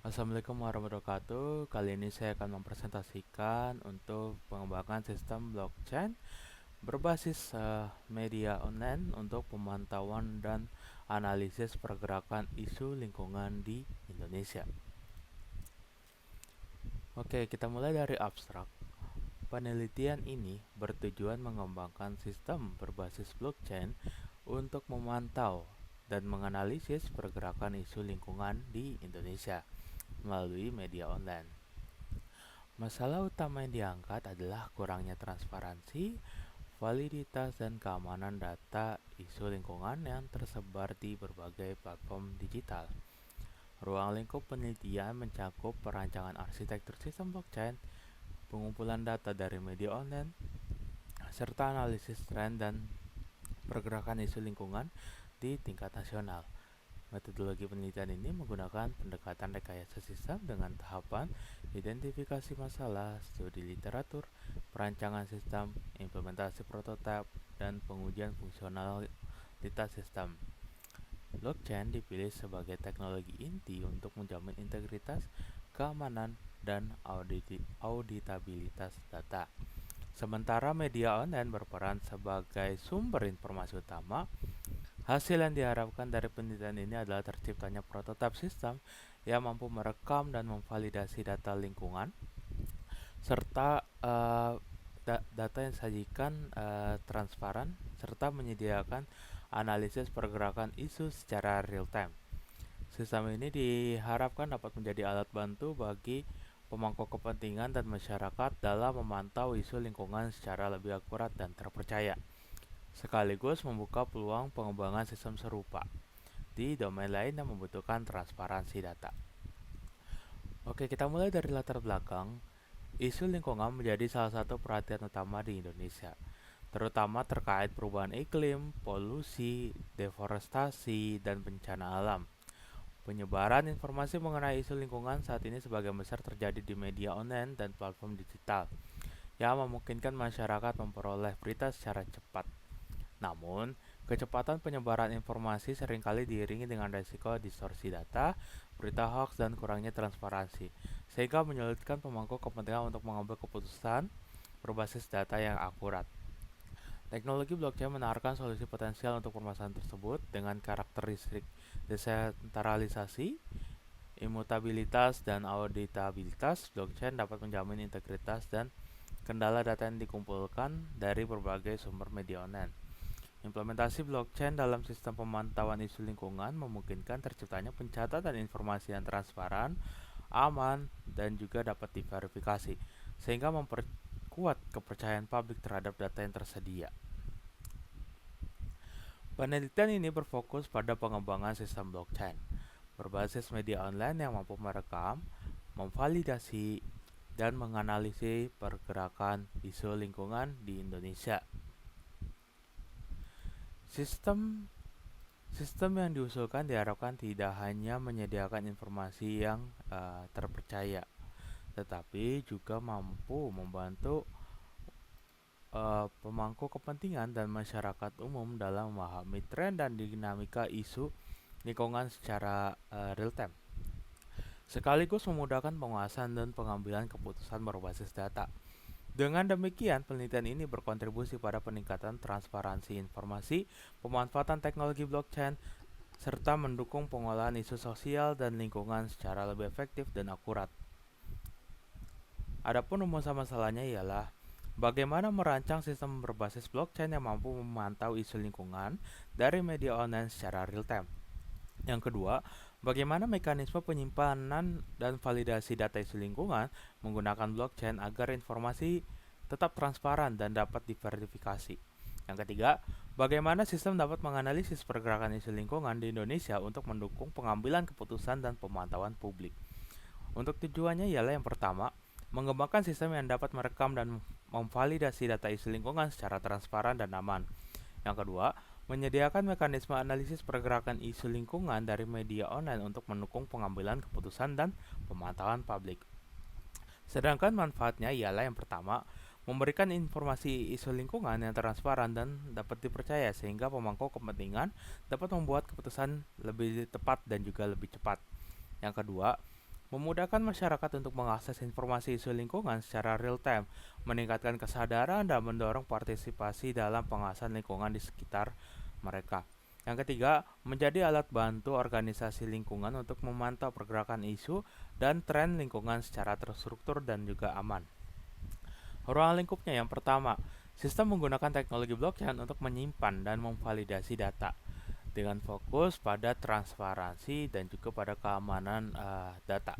Assalamualaikum warahmatullahi wabarakatuh. Kali ini saya akan mempresentasikan untuk pengembangan sistem blockchain berbasis media online untuk pemantauan dan analisis pergerakan isu lingkungan di Indonesia. Oke, kita mulai dari abstrak. Penelitian ini bertujuan mengembangkan sistem berbasis blockchain untuk memantau dan menganalisis pergerakan isu lingkungan di Indonesia melalui media online. Masalah utama yang diangkat adalah kurangnya transparansi, validitas, dan keamanan data isu lingkungan yang tersebar di berbagai platform digital. Ruang lingkup penelitian mencakup perancangan arsitektur sistem blockchain, pengumpulan data dari media online, serta analisis tren dan pergerakan isu lingkungan di tingkat nasional. Metodologi penelitian ini menggunakan pendekatan rekayasa sistem dengan tahapan identifikasi masalah, studi literatur, perancangan sistem, implementasi prototipe, dan pengujian fungsionalitas sistem. Blockchain dipilih sebagai teknologi inti untuk menjamin integritas, keamanan, dan auditabilitas data. Sementara media online berperan sebagai sumber informasi utama. Hasil yang diharapkan dari penelitian ini adalah terciptanya prototipe sistem yang mampu merekam dan memvalidasi data lingkungan, serta data yang disajikan transparan, serta menyediakan analisis pergerakan isu secara real time. Sistem ini diharapkan dapat menjadi alat bantu bagi pemangku kepentingan dan masyarakat dalam memantau isu lingkungan secara lebih akurat dan terpercaya, sekaligus membuka peluang pengembangan sistem serupa di domain lain yang membutuhkan transparansi data. Oke, kita mulai dari latar belakang. Isu lingkungan menjadi salah satu perhatian utama di Indonesia, terutama terkait perubahan iklim, polusi, deforestasi, dan bencana alam. Penyebaran informasi mengenai isu lingkungan saat ini sebagian besar terjadi di media online dan platform digital, yang memungkinkan masyarakat memperoleh berita secara cepat. Namun, kecepatan penyebaran informasi seringkali diiringi dengan risiko distorsi data, berita hoax, dan kurangnya transparansi, sehingga menyulitkan pemangku kepentingan untuk mengambil keputusan berbasis data yang akurat. Teknologi blockchain menawarkan solusi potensial untuk permasalahan tersebut dengan karakteristik desentralisasi, imutabilitas, dan auditabilitas. Blockchain dapat menjamin integritas dan kendala data yang dikumpulkan dari berbagai sumber media online. Implementasi blockchain dalam sistem pemantauan isu lingkungan memungkinkan terciptanya pencatatan informasi yang transparan, aman, dan juga dapat diverifikasi, sehingga memperkuat kepercayaan publik terhadap data yang tersedia. Penelitian ini berfokus pada pengembangan sistem blockchain berbasis media online yang mampu merekam, memvalidasi, dan menganalisis pergerakan isu lingkungan di Indonesia. Sistem Sistem yang diusulkan diharapkan tidak hanya menyediakan informasi yang terpercaya, tetapi juga mampu membantu pemangku kepentingan dan masyarakat umum dalam memahami tren dan dinamika isu lingkungan secara real time, sekaligus memudahkan penguasaan dan pengambilan keputusan berbasis data. Dengan demikian, penelitian ini berkontribusi pada peningkatan transparansi informasi, pemanfaatan teknologi blockchain, serta mendukung pengolahan isu sosial dan lingkungan secara lebih efektif dan akurat. Adapun masalahnya ialah bagaimana merancang sistem berbasis blockchain yang mampu memantau isu lingkungan dari media online secara real time. Yang kedua, bagaimana mekanisme penyimpanan dan validasi data isu lingkungan menggunakan blockchain agar informasi tetap transparan dan dapat diverifikasi. Yang ketiga, bagaimana sistem dapat menganalisis pergerakan isu lingkungan di Indonesia untuk mendukung pengambilan keputusan dan pemantauan publik. Untuk tujuannya ialah yang pertama, mengembangkan sistem yang dapat merekam dan memvalidasi data isu lingkungan secara transparan dan aman. Yang kedua, menyediakan mekanisme analisis pergerakan isu lingkungan dari media online untuk mendukung pengambilan keputusan dan pemantauan publik. Sedangkan manfaatnya ialah yang pertama, memberikan informasi isu lingkungan yang transparan dan dapat dipercaya sehingga pemangku kepentingan dapat membuat keputusan lebih tepat dan juga lebih cepat. Yang kedua, memudahkan masyarakat untuk mengakses informasi isu lingkungan secara real time, meningkatkan kesadaran dan mendorong partisipasi dalam pengawasan lingkungan di sekitar mereka. Yang ketiga, menjadi alat bantu organisasi lingkungan untuk memantau pergerakan isu dan tren lingkungan secara terstruktur dan juga aman. Ruang lingkupnya yang pertama, sistem menggunakan teknologi blockchain untuk menyimpan dan memvalidasi data dengan fokus pada transparansi dan juga pada keamanan data.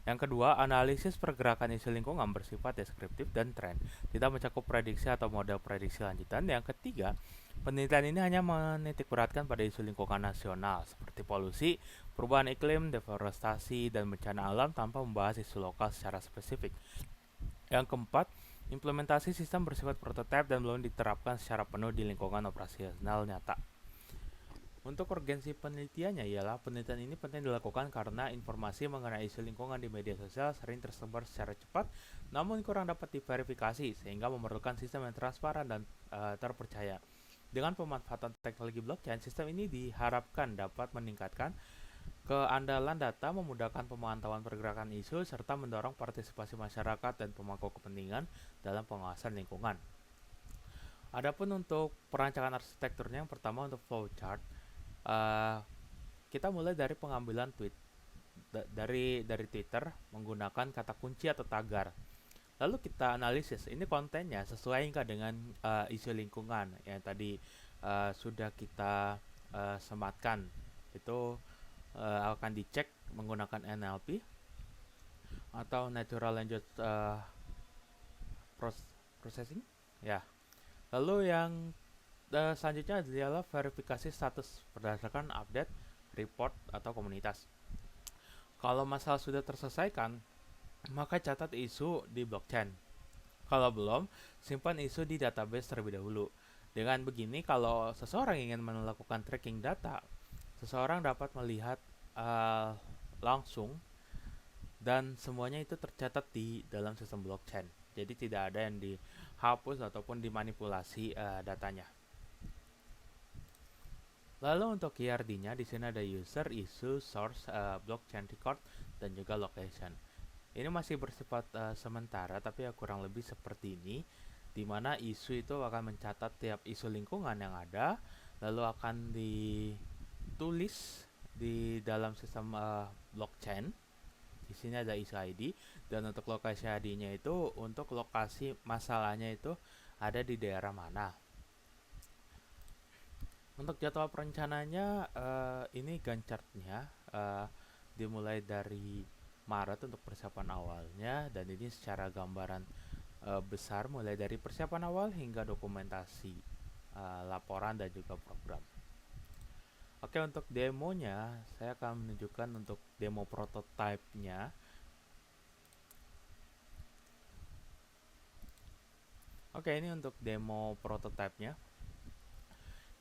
Yang kedua, analisis pergerakan isu lingkungan bersifat deskriptif dan tren, tidak mencakup prediksi atau model prediksi lanjutan. Yang ketiga, penelitian ini hanya menitikberatkan pada isu lingkungan nasional seperti polusi, perubahan iklim, deforestasi, dan bencana alam tanpa membahas isu lokal secara spesifik. Yang keempat, implementasi sistem bersifat prototipe dan belum diterapkan secara penuh di lingkungan operasional nyata. Untuk urgensi penelitiannya ialah penelitian ini penting dilakukan karena informasi mengenai isu lingkungan di media sosial sering tersebar secara cepat namun kurang dapat diverifikasi sehingga memerlukan sistem yang transparan dan terpercaya. Dengan pemanfaatan teknologi blockchain, sistem ini diharapkan dapat meningkatkan keandalan data, memudahkan pemantauan pergerakan isu, serta mendorong partisipasi masyarakat dan pemangku kepentingan dalam pengawasan lingkungan. Adapun untuk perancangan arsitekturnya, yang pertama untuk flowchart, uh, kita mulai dari pengambilan tweet dari Twitter menggunakan kata kunci atau tagar. Lalu kita analisis ini kontennya sesuai nggak dengan isu lingkungan yang tadi sudah kita sematkan. Itu akan dicek menggunakan NLP atau Natural Language Processing. Ya. Lalu yang selanjutnya adalah verifikasi status berdasarkan update, report, atau komunitas. Kalau masalah sudah terselesaikan, maka catat isu di blockchain. Kalau belum, simpan isu di database terlebih dahulu. Dengan begini, kalau seseorang ingin melakukan tracking data, seseorang dapat melihat langsung dan semuanya itu tercatat di dalam sistem blockchain. Jadi tidak ada yang dihapus ataupun dimanipulasi datanya. Lalu untuk KRD-nya di sini ada user, issue, source, blockchain record, dan juga location. Ini masih bersifat sementara, tapi ya kurang lebih seperti ini, di mana isu itu akan mencatat tiap isu lingkungan yang ada, lalu akan ditulis di dalam sistem blockchain. Di sini ada isu ID, dan untuk lokasi ID-nya itu untuk lokasi masalahnya itu ada di daerah mana. Untuk jadwal perencananya ini Gantt chart-nya dimulai dari Maret untuk persiapan awalnya, dan ini secara gambaran besar mulai dari persiapan awal hingga dokumentasi laporan dan juga program. Oke, untuk demonya saya akan menunjukkan untuk demo prototype-nya. Oke, ini untuk demo prototype-nya.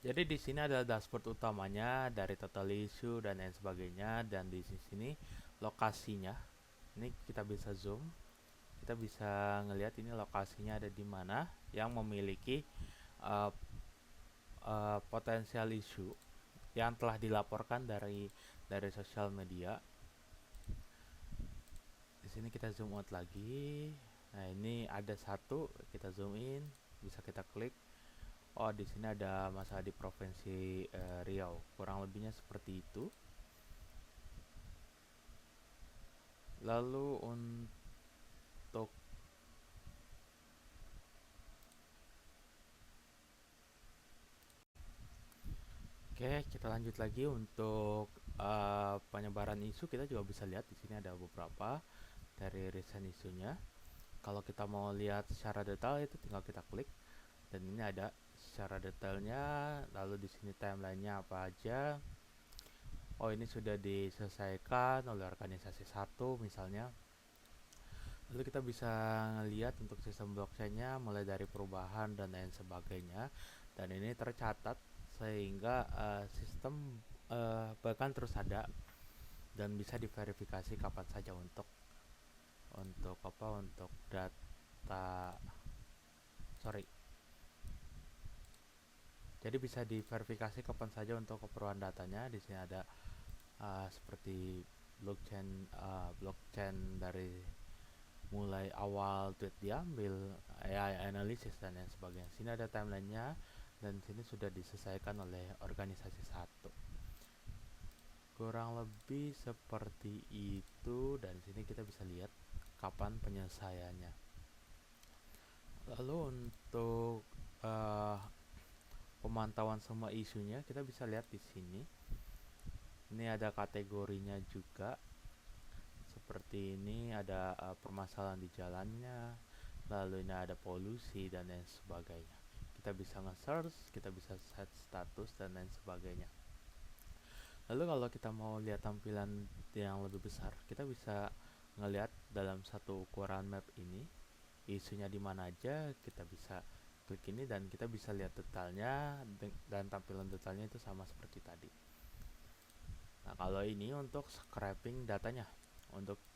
Jadi di sini ada dashboard utamanya dari total issue dan lain sebagainya, dan di sini lokasinya. Ini kita bisa zoom, kita bisa ngelihat ini lokasinya ada di mana yang memiliki potensial issue yang telah dilaporkan dari sosial media. Di sini kita zoom out lagi. Nah, ini ada satu, kita zoom in, bisa kita klik. Oh, di sini ada masalah di Provinsi Riau. Kurang lebihnya seperti itu. Lalu untuk Oke, kita lanjut lagi untuk penyebaran isu. Kita juga bisa lihat di sini ada beberapa dari recent isunya. Kalau kita mau lihat secara detail itu tinggal kita klik, dan ini ada secara detailnya. Lalu di sini timelinenya apa aja. Oh, ini sudah diselesaikan oleh organisasi satu misalnya. Lalu kita bisa lihat untuk sistem blockchainnya mulai dari perubahan dan lain sebagainya. Dan ini tercatat sehingga sistem bahkan terus ada dan bisa diverifikasi kapan saja untuk data. Jadi bisa diverifikasi kapan saja untuk keperluan datanya. Di sini ada seperti blockchain dari mulai awal tweet diambil, AI analysis dan lain sebagainya. Sini ada timelinenya dan sini sudah diselesaikan oleh organisasi satu. Kurang lebih seperti itu dan sini kita bisa lihat kapan penyelesaiannya. Lalu untuk uh, pemantauan semua isunya kita bisa lihat di sini. Ini ada kategorinya juga. Seperti ini ada permasalahan di jalannya, lalu ini ada polusi dan lain sebagainya. Kita bisa nge-search, kita bisa set status dan lain sebagainya. Lalu kalau kita mau lihat tampilan yang lebih besar, kita bisa ngelihat dalam satu ukuran map ini isunya di mana aja. Kita bisa klik ini dan kita bisa lihat detailnya, dan tampilan detailnya itu sama seperti tadi. Nah, kalau ini untuk scraping datanya.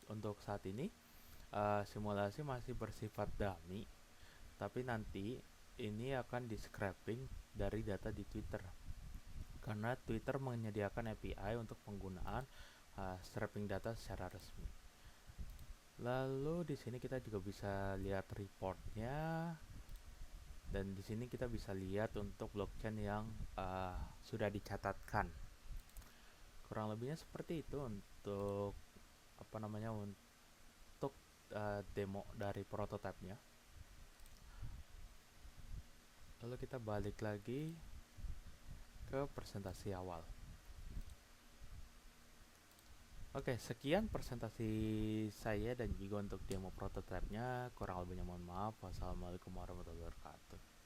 Untuk saat ini simulasi masih bersifat dummy, tapi nanti ini akan di scraping dari data di Twitter, karena Twitter menyediakan API untuk penggunaan scraping data secara resmi. Lalu di sini kita juga bisa lihat reportnya, dan di sini kita bisa lihat untuk blockchain yang sudah dicatatkan. Kurang lebihnya seperti itu untuk untuk demo dari prototipenya. Lalu kita balik lagi ke presentasi awal. Oke, sekian presentasi saya dan juga untuk demo prototipenya. Kurang lebihnya mohon maaf. Wassalamualaikum warahmatullahi wabarakatuh.